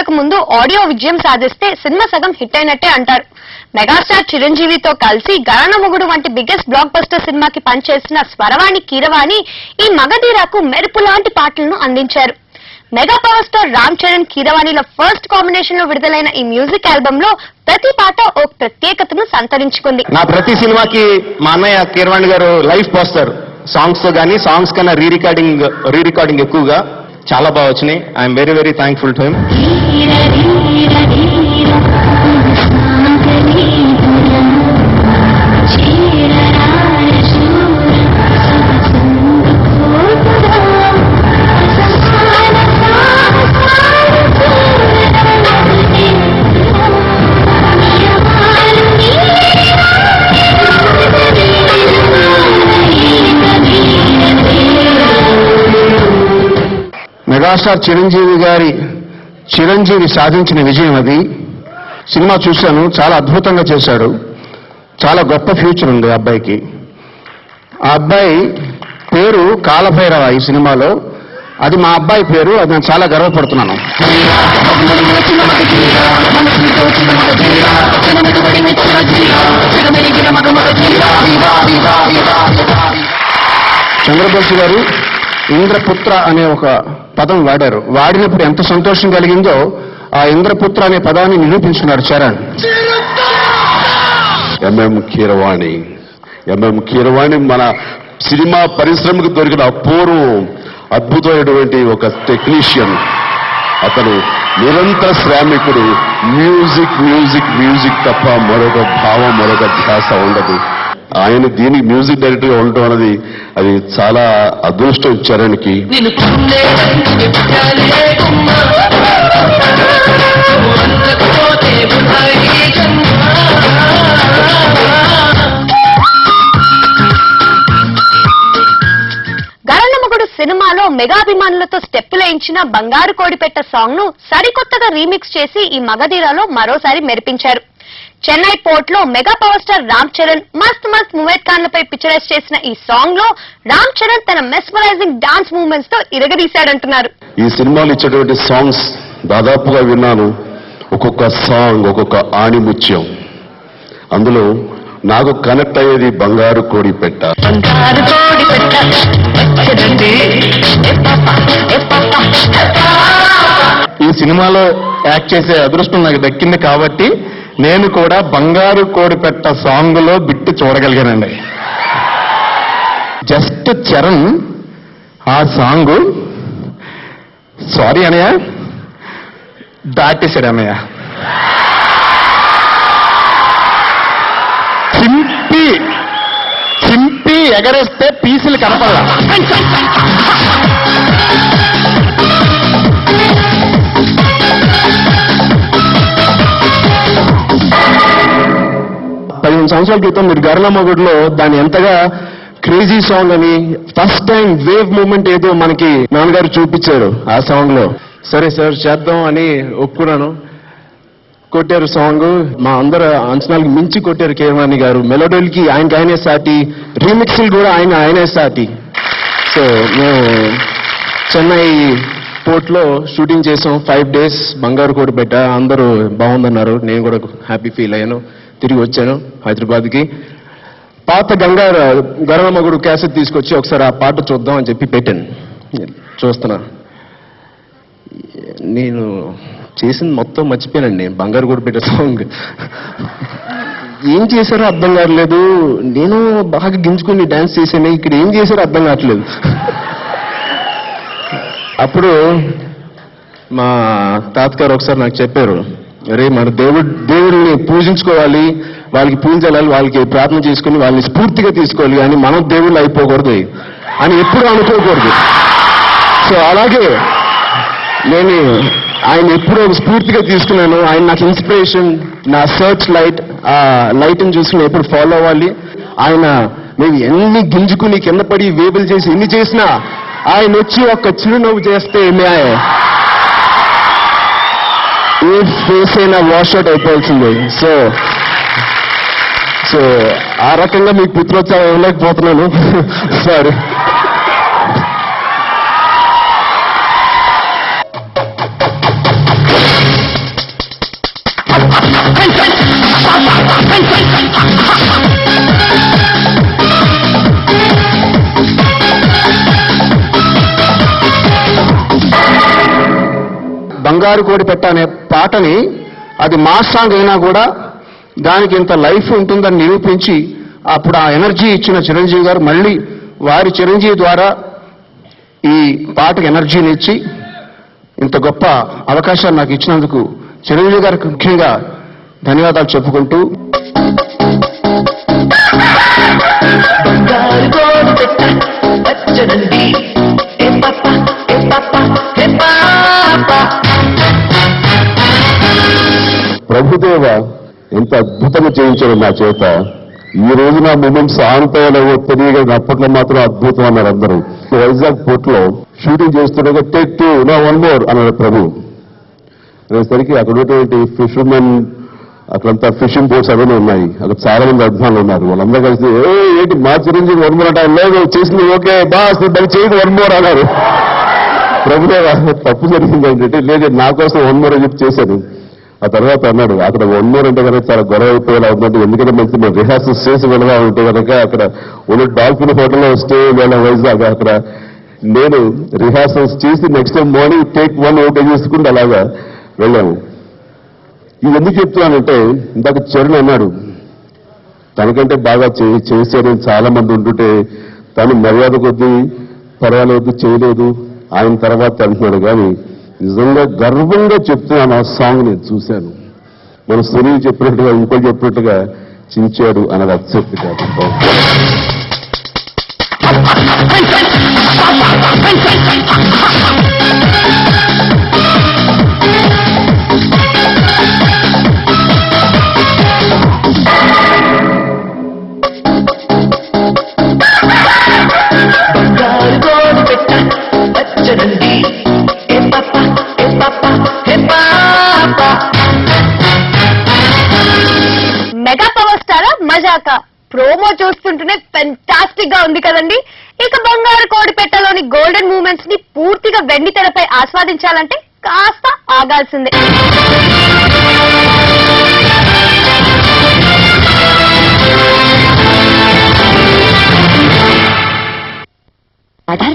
విడుదలకు ముందు ఆడియో విజయం సాధిస్తే సినిమా సగం హిట్ అయినట్టే అంటారు. మెగాస్టార్ చిరంజీవితో కలిసి గరణ మొగుడు వంటి బిగ్గెస్ట్ బ్లాక్ బస్టర్ సినిమాకి పనిచేసిన స్వరవాణి కీరవాణి ఈ మగధీరాకు మెరుపు లాంటి పాటలను అందించారు. Mega power star Ram Charan కీరవాణిల ఫస్ట్ కాంబినేషన్ లో విడుదలైన ఈ మ్యూజిక్ ఆల్బమ్ లో ప్రతి పాట ఒక ప్రత్యేకతను సంతరించుకుంది. నా ప్రతి సినిమాకి మా అన్నయ్య కీరవాణి గారు లైవ్ పోస్తారు. సాంగ్స్ తో గానీ సాంగ్స్ కన్నా రీ రికార్డింగ్ ఎక్కువగా చాలా బాగా వచ్చినాయి. I'm very very thankful to him. Megastar Chiranjeevi సాధించిన విజయం అది. సినిమా చూశాను, చాలా అద్భుతంగా చేశాడు. చాలా గొప్ప ఫ్యూచర్ ఉంది ఆ అబ్బాయికి. ఆ అబ్బాయి పేరు కాలభైరవ ఈ సినిమాలో. అది మా అబ్బాయి పేరు. అది నేను చాలా గర్వపడుతున్నాను. చంద్రబోస్ గారు ఇంద్రపుత్ర అనే ఒక పదం వాడారు. వాడినప్పుడు ఎంత సంతోషం కలిగిందో ఆ ఇంద్రపుత్ర అనే పదాన్ని నిరూపించుకున్నాడు చరణ్. ఎంఎం కీరవాణి మన సినిమా పరిశ్రమకు దొరికిన అపూర్వం అద్భుతమైనటువంటి ఒక టెక్నీషియన్. అతను నిరంతర శ్రామికుడు. మ్యూజిక్ తప్ప మరొక భావం, మరొక ధ్యాస ఉండదు. ఆయన దీనికి మ్యూజిక్ డైరెక్టర్ గా ఉండటం అనేది అది చాలా అదృష్టం చరణ్కి. గరణమొగుడు సినిమాలో మెగాభిమానులతో స్టెప్పులేయించిన బంగారు కోడిపెట్ట సాంగ్ ను సరికొత్తగా రీమిక్స్ చేసి ఈ మగధీరాలో మరోసారి మెరిపించారు. చెన్నై పోర్ట్ లో mega power star Ram Charan మస్త్ మువైద్ ఖాన్ లపై పిక్చరైజ్ చేసిన ఈ సాంగ్ లో రామ్ చరణ్ తన మెస్మరైజింగ్ డాన్స్ మూవ్మెంట్స్ తో ఇరగదీశాడంటున్నారు. ఈ సినిమాలో ఇచ్చేటువంటి సాంగ్స్ దాదాపుగా విన్నాను. ఒక్కొక్క సాంగ్ ఒక్కొక్క ఆణిముత్యం. అందులో నాకు కనెక్ట్ అయ్యేది బంగారు కోడి పెట్ట. ఈ సినిమాలో యాక్ట్ చేసే అదృష్టం నాకు దక్కింది కాబట్టి నేను కూడా బంగారు కోడిపెట్ట సాంగ్ లో బిట్టు చూడగలిగానండి. జస్ట్ చరణ్ ఆ సాంగ్ సారీ అనయ్య దాటేశాడు అన్నయ్య. చింపి ఎగరేస్తే పీసులు కనపడాల. సంవత్సరాల క్రితం మీరు గరణమొగుడులో దాన్ని ఎంతగా క్రేజీ సాంగ్ అని ఫస్ట్ టైం వేవ్ మూమెంట్ ఏదో మనకి నాన్నగారు చూపించారు ఆ సాంగ్ లో. సరే సార్ చేద్దాం అని ఒప్పుకున్నాను. కొట్టారు సాంగ్. మా అందరు అంచనాలకు మించి కొట్టారు కీరవాణి గారు. మెలోడీలకి ఆయనే సాటి, రీమిక్స్లు కూడా ఆయనే సాటి. సో మేము చెన్నై పోర్ట్ లో షూటింగ్ చేసాం. 5 days బంగారు కోడిపెట్ట. అందరూ బాగుందన్నారు. నేను కూడా హ్యాపీ ఫీల్ అయ్యాను. తిరిగి వచ్చాను హైదరాబాద్కి. పాత గరణమొగుడు క్యాసెట్ తీసుకొచ్చి ఒకసారి ఆ పాట చూద్దాం అని చెప్పి పెట్టాను. చూస్తున్నా. నేను చేసింది మొత్తం మర్చిపోయానండి. బంగారు కోడిపెట్ట సాంగ్ ఏం చేశారో అర్థం కావట్లేదు. నేను బాగా గింజుకుని డాన్స్ చేశాను. ఇక్కడ ఏం చేశారో అర్థం కావట్లేదు. అప్పుడు మా తాతగారు ఒకసారి నాకు చెప్పారు, అరే మన దేవుడిని పూజించుకోవాలి, వాళ్ళకి పూజ చేయాలి, వాళ్ళకి ప్రార్థన చేసుకుని వాళ్ళని స్ఫూర్తిగా తీసుకోవాలి, కానీ మనం దేవుళ్ళు అయిపోకూడదు అని ఎప్పుడు అనుకోకూడదు. సో అలాగే నేను ఆయన ఎప్పుడూ స్ఫూర్తిగా తీసుకున్నాను. ఆయన నాకు ఇన్స్పిరేషన్. నా సర్చ్ లైట్, ఆ లైట్ని చూసుకుని ఎప్పుడు ఫాలో అవ్వాలి. ఆయన మేము ఎన్ని గింజుకుని కింద పడి వేబులు చేసి ఎన్ని చేసినా ఆయన వచ్చి ఒక్క చిరునవ్వు చేస్తే ఏ ఫేస్ అయినా వాష్అవుట్ అయిపోవాల్సిందే. సో ఆ రకంగా మీకు పుత్రోత్సవం ఇవ్వలేకపోతున్నాను. సారీ. బంగారు కోడి పెట్ట అనే పాటని అది మాస్ సాంగ్ అయినా కూడా దానికి ఇంత లైఫ్ ఉంటుందని నిరూపించి అప్పుడు ఆ ఎనర్జీ ఇచ్చిన చిరంజీవి గారు మళ్ళీ వారి చిరంజీవి ద్వారా ఈ పాటకు ఎనర్జీని ఇచ్చి ఇంత గొప్ప అవకాశాన్ని నాకు ఇచ్చినందుకు చిరంజీవి గారికి ముఖ్యంగా ధన్యవాదాలు చెప్పుకుంటూ ప్రభుదేవ ఎంత అద్భుతంగా చేయించాడు నా చేత. ఈ రోజు నా మూమెంట్స్ ఆనుతాయో తెలియగా అప్పట్లో మాత్రం అద్భుతం అన్నారు అందరూ. వైజాగ్ పోర్ట్ లో షూటింగ్ చేస్తుండగా టేక్ 2 నా 1 more అన్నాడు ప్రభు. అనేసరికి అక్కడ ఉన్నటువంటి ఫిషర్మెన్ అక్కడంతా ఫిషింగ్ బోట్స్ అవన్నీ ఉన్నాయి. అక్కడ చాలా మంది అభిమానులు ఉన్నారు. వాళ్ళందరూ కలిసి ఏంటి మా చిరంజీవి 1 more అంటే లేదు చేసింది ఓకే బాస్ దాన్ని చేయదు 1 more అన్నారు. ప్రభుదేవ తప్పు జరిగింది ఏంటంటే లేదు నా కోసం 1 more అని చెప్పి చేశాను. ఆ తర్వాత అన్నాడు అక్కడ 1 more అంటే కనుక చాలా గొడవ అయిపోయేలా ఉందంటే ఎందుకంటే మంచి మనం రిహార్సల్స్ చేసి వెళ్దా ఉంటే కనుక అక్కడ ఉన్న డాల్ఫిన్ హోటల్లో స్టే వెళ్ళాం వైజాగ్. అక్కడ నేను రిహార్సల్స్ చేసి next time morning take 1 okay చేసుకుంటే అలాగా వెళ్ళాము. ఇది ఎందుకు చెప్తున్నానంటే ఇందాక చరణ్ అన్నాడు తనకంటే బాగా చేశారని చాలా మంది ఉంటుంటే తను మర్యాద కొద్దీ పర్వాలేదు చేయలేదు ఆయన తర్వాత అంటున్నాడు. కానీ నిజంగా గర్వంగా చెప్తున్నాను ఆ సాంగ్ నేను చూశాను. మన సునీల్ చెప్పినట్టుగా ఇంకో చెప్పినట్టుగా చించాడు అన్నది అత్యక్తి కాదు. మెగా పవర్ స్టార్ మజాకా ప్రోమో చూస్తుంటేనే ఫెంటాస్టిక్ గా ఉంది కదండి. ఇక బంగారు కోడి పెట్టలోని గోల్డెన్ మూమెంట్స్ ని పూర్తిగా వెండి తెరపై ఆస్వాదించాలంటే కాస్త ఆగాల్సిందే. సాధారణ